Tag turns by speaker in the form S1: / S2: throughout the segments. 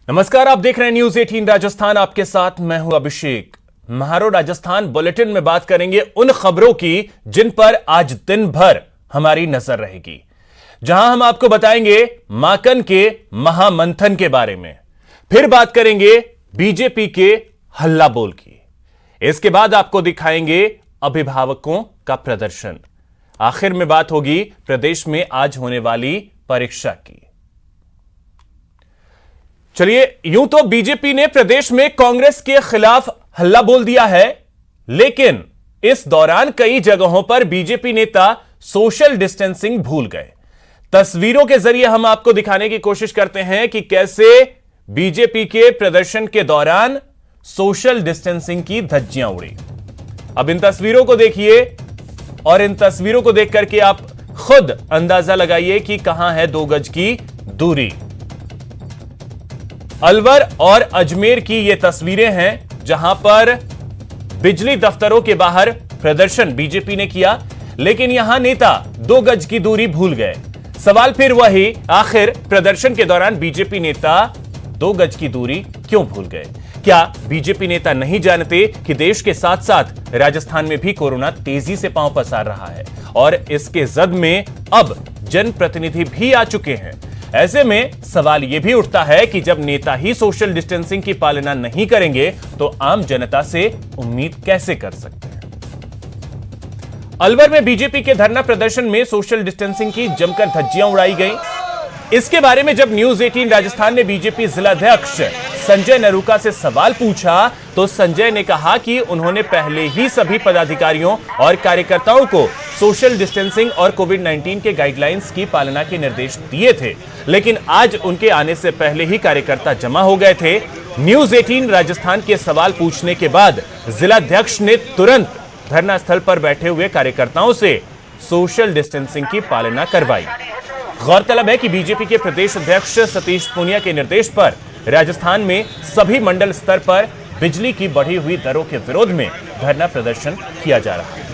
S1: नमस्कार, आप देख रहे हैं न्यूज 18 राजस्थान। आपके साथ मैं हूं अभिषेक। महारो राजस्थान बुलेटिन में बात करेंगे उन खबरों की जिन पर आज दिन भर हमारी नजर रहेगी, जहां हम आपको बताएंगे माकन के महामंथन के बारे में, फिर बात करेंगे बीजेपी के हल्ला बोल की, इसके बाद आपको दिखाएंगे अभिभावकों का प्रदर्शन, आखिर में बात होगी प्रदेश में आज होने वाली परीक्षा की। चलिए, यूं तो बीजेपी ने प्रदेश में कांग्रेस के खिलाफ हल्ला बोल दिया है, लेकिन इस दौरान कई जगहों पर बीजेपी नेता सोशल डिस्टेंसिंग भूल गए। तस्वीरों के जरिए हम आपको दिखाने की कोशिश करते हैं कि कैसे बीजेपी के प्रदर्शन के दौरान सोशल डिस्टेंसिंग की धज्जियां उड़ी। अब इन तस्वीरों को देखिए और इन तस्वीरों को देख करके आप खुद अंदाजा लगाइए कि कहां है 2 गज की दूरी। अलवर और अजमेर की ये तस्वीरें हैं, जहां पर बिजली दफ्तरों के बाहर प्रदर्शन बीजेपी ने किया, लेकिन यहां नेता 2 गज की दूरी भूल गए। सवाल फिर वही, आखिर प्रदर्शन के दौरान बीजेपी नेता 2 गज की दूरी क्यों भूल गए? क्या बीजेपी नेता नहीं जानते कि देश के साथ साथ राजस्थान में भी कोरोना तेजी से पांव पसार रहा है और इसके जद में अब जनप्रतिनिधि भी आ चुके हैं? ऐसे में सवाल यह भी उठता है कि जब नेता ही सोशल डिस्टेंसिंग की पालना नहीं करेंगे तो आम जनता से उम्मीद कैसे कर सकते हैं? अलवर में बीजेपी के धरना प्रदर्शन में सोशल डिस्टेंसिंग की जमकर धज्जियां उड़ाई गई। इसके बारे में जब न्यूज 18 राजस्थान ने बीजेपी जिलाध्यक्ष संजय नरूका से सवाल पूछा तो संजय ने कहा कि उन्होंने पहले ही सभी पदाधिकारियों और कार्यकर्ताओं को सोशल डिस्टेंसिंग और कोविड-19 के गाइडलाइंस की पालना के निर्देश दिए थे, लेकिन आज उनके आने से पहले ही कार्यकर्ता जमा हो गए थे। न्यूज 18 राजस्थान के सवाल पूछने के बाद जिलाध्यक्ष ने तुरंत धरना स्थल पर बैठे हुए कार्यकर्ताओं से सोशल डिस्टेंसिंग की पालना करवाई। गौरतलब है कि बीजेपी के प्रदेश अध्यक्ष सतीश पूनिया के निर्देश पर राजस्थान में सभी मंडल स्तर पर बिजली की बढ़ी हुई दरों के विरोध में धरना प्रदर्शन किया जा रहा है।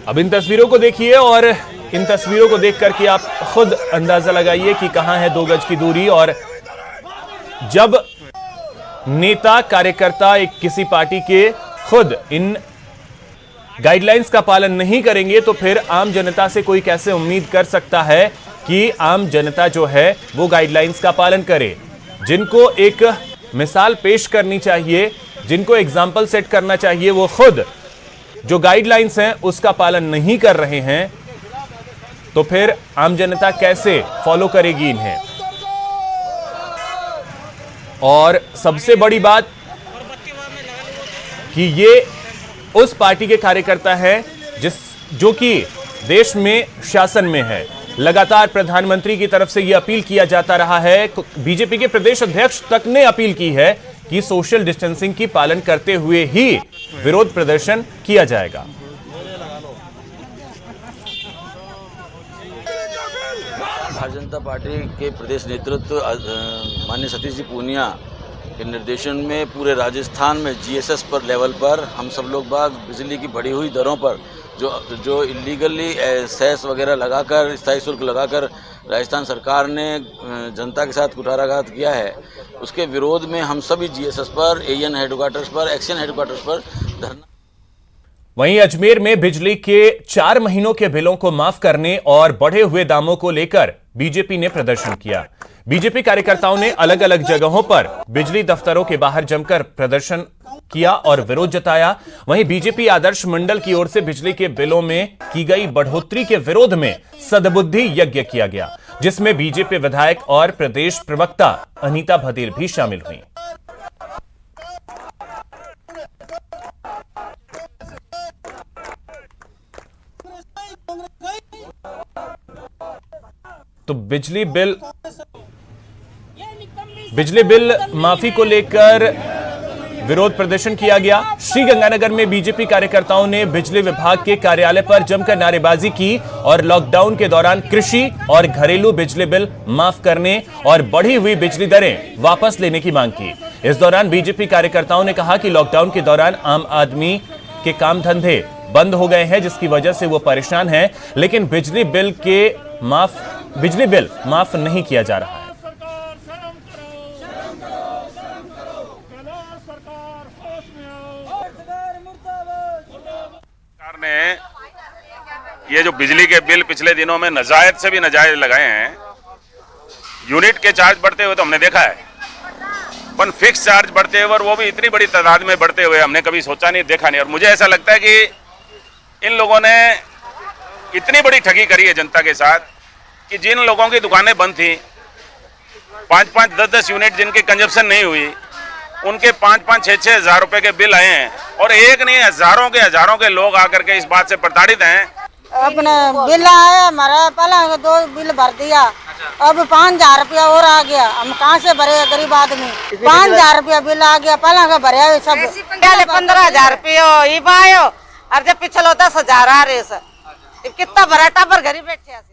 S1: अब इन तस्वीरों को देखिए और इन तस्वीरों को देख करके आप खुद अंदाजा लगाइए कि कहां है 2 गज की दूरी। और जब नेता कार्यकर्ता एक किसी पार्टी के खुद इन गाइडलाइंस का पालन नहीं करेंगे तो फिर आम जनता से कोई कैसे उम्मीद कर सकता है कि आम जनता जो है वो गाइडलाइंस का पालन करे? जिनको एक मिसाल पेश करनी चाहिए, जिनको एग्जाम्पल सेट करना चाहिए, वो खुद जो गाइडलाइंस हैं उसका पालन नहीं कर रहे हैं, तो फिर आम जनता कैसे फॉलो करेगी इन्हें? और सबसे बड़ी बात कि ये उस पार्टी के कार्यकर्ता हैं जो कि देश में शासन में है। लगातार प्रधानमंत्री की तरफ से यह अपील किया जाता रहा है, बीजेपी के प्रदेश अध्यक्ष तक ने अपील की है कि सोशल डिस्टेंसिंग की पालन करते हुए ही विरोध प्रदर्शन किया जाएगा।
S2: भारतीय जनता पार्टी के प्रदेश नेतृत्व माननीय सतीश जी पूनिया के निर्देशन में पूरे राजस्थान में जीएसएस पर लेवल पर हम सब लोग बाग बिजली की बढ़ी हुई दरों पर जो इलीगली सेस वगैरह लगाकर, स्थायी शुल्क लगाकर राजस्थान सरकार ने जनता के साथ कुठाराघात किया है, उसके विरोध में हम सभी जीएसएस पर, एएन हेडक्वार्टर्स पर, एक्शन हेडक्वार्टर्स पर धरना।
S1: वहीं अजमेर में बिजली के 4 महीनों के बिलों को माफ करने और बढ़े हुए दामों को लेकर बीजेपी ने प्रदर्शन किया। बीजेपी कार्यकर्ताओं ने अलग अलग जगहों पर बिजली दफ्तरों के बाहर जमकर प्रदर्शन किया और विरोध जताया। वहीं बीजेपी आदर्श मंडल की ओर से बिजली के बिलों में की गई बढ़ोतरी के विरोध में सद्बुद्धि यज्ञ किया गया, जिसमें बीजेपी विधायक और प्रदेश प्रवक्ता अनीता भदेल भी शामिल हुई। तो बिजली बिल माफी को लेकर विरोध प्रदर्शन किया गया। श्रीगंगानगर में बीजेपी कार्यकर्ताओं ने बिजली विभाग के कार्यालय पर जमकर नारेबाजी की और लॉकडाउन के दौरान कृषि और घरेलू बिजली बिल माफ करने और बढ़ी हुई बिजली दरें वापस लेने की मांग की। इस दौरान बीजेपी कार्यकर्ताओं ने कहा कि लॉकडाउन के दौरान आम आदमी के काम धंधे बंद हो गए हैं, जिसकी वजह से वो परेशान हैं, लेकिन बिजली बिल माफ नहीं किया जा रहा है।
S3: सरकार ने ये जो बिजली के बिल पिछले दिनों में नाजायज से भी नाजायज लगाए हैं, यूनिट के चार्ज बढ़ते हुए तो हमने देखा है, पर फिक्स चार्ज बढ़ते हुए और वो भी इतनी बड़ी तादाद में बढ़ते हुए हमने कभी सोचा नहीं, देखा नहीं। और मुझे ऐसा लगता है कि इन लोगों ने इतनी बड़ी ठगी करी है जनता के साथ कि जिन लोगों की दुकानें बंद थी, 5-5, 10-10 यूनिट जिनकी कंजप्शन नहीं हुई, उनके 5-5, 6-6 हज़ार रुपए के बिल आए हैं और एक नहीं हजारों के लोग आकर के इस बात से प्रताड़ित हैं।
S4: अपने बिल आया हमारा, पहले 2 बिल भर दिया, अब 5,000 रुपया और आ गया। हम कहाँ से भरे गरीब आदमी? 5,000 रुपया बिल आ गया, पहले का भरे सब
S5: 15,000 रुपया आयो और जब पिछलो 10,000 आ रहे कितना भरा टापर घर बैठे।